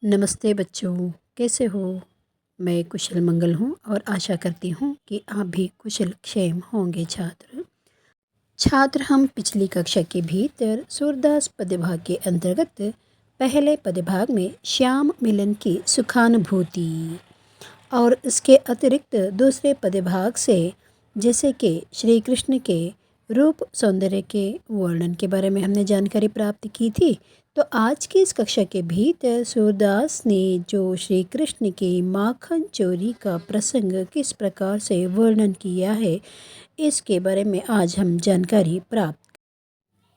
नमस्ते बच्चों, कैसे हो? मैं कुशल मंगल हूँ और आशा करती हूँ कि आप भी कुशल क्षेम होंगे। छात्र हम पिछली कक्षा के भीतर सूरदास पदभाग के अंतर्गत पहले पदभाग में श्याम मिलन की सुखानुभूति और इसके अतिरिक्त दूसरे पदभाग से जैसे कि श्री कृष्ण के रूप सौंदर्य के वर्णन के बारे में हमने जानकारी प्राप्त की थी। तो आज की इस कक्षा के भीतर सूरदास ने जो श्री कृष्ण की माखन चोरी का प्रसंग किस प्रकार से वर्णन किया है, इसके बारे में आज हम जानकारी प्राप्त।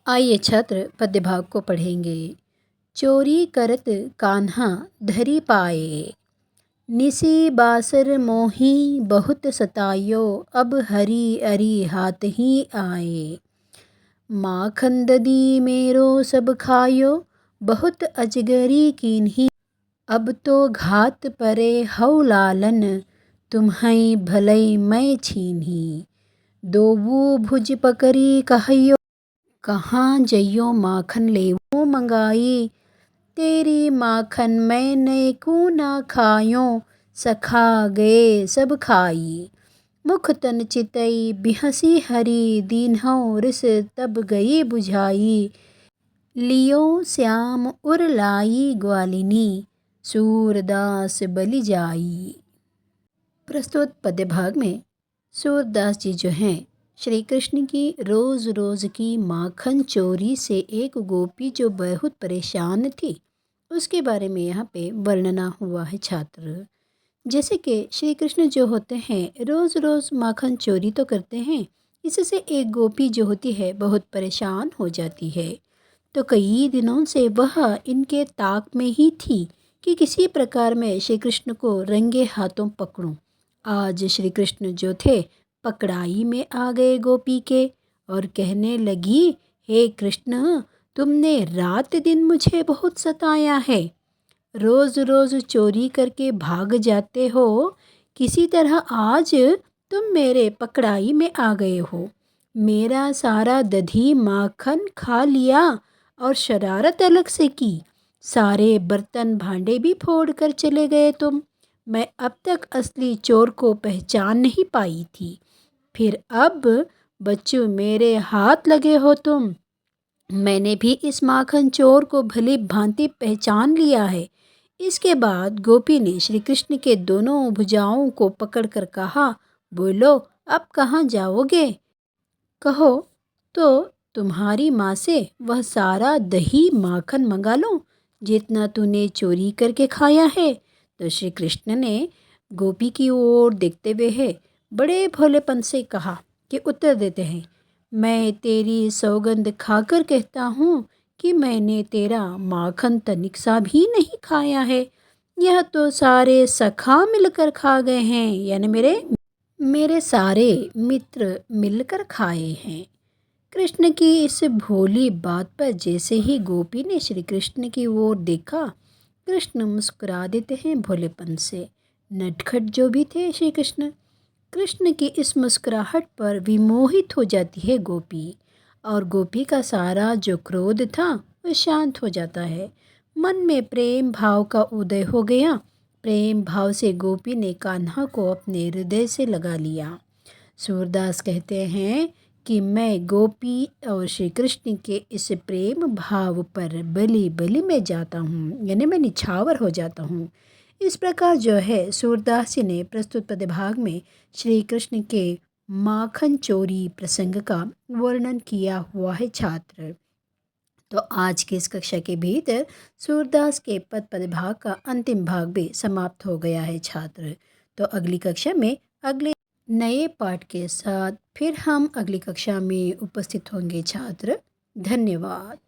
आइए छात्र पद्य भाग को पढ़ेंगे। चोरी करत कान्हा धरी पाए, निसी बासर मोही बहुत सतायो, अब हरी अरी हाथ ही आए। माखन ददी मेरो सब खायो, बहुत अजगरी कीन्ही, अब तो घात परे हौ लालन, तुम्हई भलई मैं छीन्ही। दोबू भुज पकड़ी कहयो, कहाँ जइयो माखन लेवो मंगाई। तेरी माखन मैं नैकू ना खायो, सखा गए सब खाई। मुख तन चितई बिहसी हरी, दीन्हौ रिस तब गई बुझाई। लियो श्याम उर लाई ग्वालिनी, सूरदास बलि जाई। प्रस्तुत पद्य भाग में सूरदास जी जो हैं श्री कृष्ण की रोज़ रोज़ की माखन चोरी से एक गोपी जो बहुत परेशान थी, उसके बारे में यहाँ पे वर्णना हुआ है छात्र। जैसे कि श्री कृष्ण जो होते हैं रोज़ रोज़ माखन चोरी तो करते हैं, इससे एक गोपी जो होती है बहुत परेशान हो जाती है। तो कई दिनों से वह इनके ताक में ही थी कि किसी प्रकार में श्री कृष्ण को रंगे हाथों पकड़ूं। आज श्री कृष्ण जो थे पकड़ाई में आ गए गोपी के और कहने लगी, हे कृष्ण, तुमने रात दिन मुझे बहुत सताया है। रोज़ रोज़ चोरी करके भाग जाते हो, किसी तरह आज तुम मेरे पकड़ाई में आ गए हो। मेरा सारा दधी माखन खा लिया और शरारत अलग से की। सारे बर्तन भांडे भी फोड़ कर चले गए तुम। मैं अब तक असली चोर को पहचान नहीं पाई थी, फिर अब बच्चों मेरे हाथ लगे हो तुम। मैंने भी इस माखन चोर को भली भांति पहचान लिया है। इसके बाद गोपी ने श्री कृष्ण के दोनों भुजाओं को पकड़कर कहा, बोलो अब कहाँ जाओगे? कहो तो तुम्हारी माँ से वह सारा दही माखन मंगा लो जितना तूने चोरी करके खाया है। तो श्री कृष्ण ने गोपी की ओर देखते हुए है बड़े भोलेपन से कहा कि उत्तर देते हैं, मैं तेरी सौगंध खाकर कहता हूँ कि मैंने तेरा माखन तनिक सा भी नहीं खाया है। यह तो सारे सखा मिलकर खा गए हैं, यानी मेरे सारे मित्र मिलकर खाए हैं। कृष्ण की इस भोली बात पर जैसे ही गोपी ने श्री कृष्ण की ओर देखा, कृष्ण मुस्कुरा देते हैं भोलेपन से। नटखट जो भी थे श्री कृष्ण, कृष्ण की इस मुस्कुराहट पर विमोहित हो जाती है गोपी, और गोपी का सारा जो क्रोध था वह शांत हो जाता है। मन में प्रेम भाव का उदय हो गया। प्रेम भाव से गोपी ने कान्हा को अपने हृदय से लगा लिया। सूरदास कहते हैं कि मैं गोपी और श्री कृष्ण के इस प्रेम भाव पर बलि बलि में जाता हूँ, यानी मैं निछावर हो जाता हूँ। इस प्रकार जो है सूरदास जी ने प्रस्तुत पदभाग में श्री कृष्ण के माखन चोरी प्रसंग का वर्णन किया हुआ है छात्र। तो आज की इस कक्षा के भीतर सूरदास के पदभाग का अंतिम भाग भी समाप्त हो गया है छात्र। तो अगली कक्षा में अगले नए पाठ के साथ फिर हम अगली कक्षा में उपस्थित होंगे छात्र। धन्यवाद।